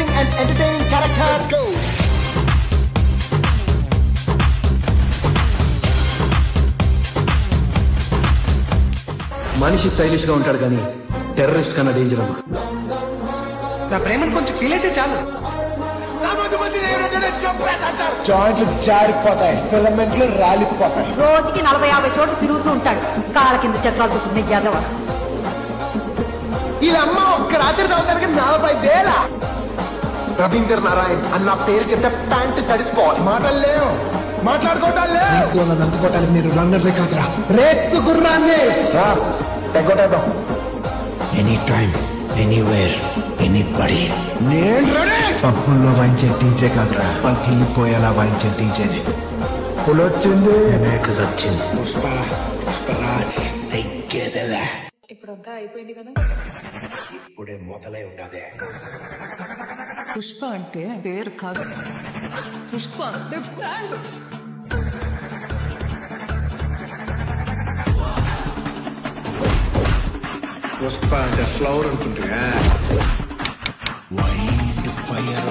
Interesting and entertaining character. Let's go. మనిషి stylish గా ఉంటాడు కానీ టెర్రరిస్ట్ కన్నా డేంజర్ అమ్మా. నా ప్రేమను కొంచెం ఫీల్ అయితే చాలు. జాయింట్లు జారిపోతాయి, ఫిలమెంట్లు రాలిపోతాయి. రోజుకి 40-50 చోట్ల తిరుగుతూ ఉంటాడు. కాళ్ళ కింద చక్రాలు చుట్టుకునే యాదవ. ఇదమ్మ ఒక్క రాత్రి తాగుతానికి 40,000. రవీందర్ నారాయణ్ అన్న పేరు చెప్తే ప్యాంట్ తడిసిపోవాలి. మాటలు లేవు, మాట్లాడుకోవటాలు లేవు. అందుకోవటానికి మీరు రన్నర్లే కాదురా, రేసు గుర్రాన్ని రా తెగొట్టేద్దాం. Any time anywhere anybody. నేను రెడీ. పప్పుల్లో వాయించే టీచే కాదురా, పగిలిపోయేలా వాయించే టీచేనే. పులొచ్చింది, వచ్చింది. పుష్ప పుష్పరాజ్ తగ్గేదలే. ఇప్పుడంతా అయిపోయింది కదా. ఇప్పుడే మొదలై ఉన్నదే. పుష్ప అంటే పేరు కాదు, పుష్ప అంటే బ్రాండ్. పుష్ప అంటే ఫ్లవర్ అనుకుంటే వైల్డ్ ఫైర్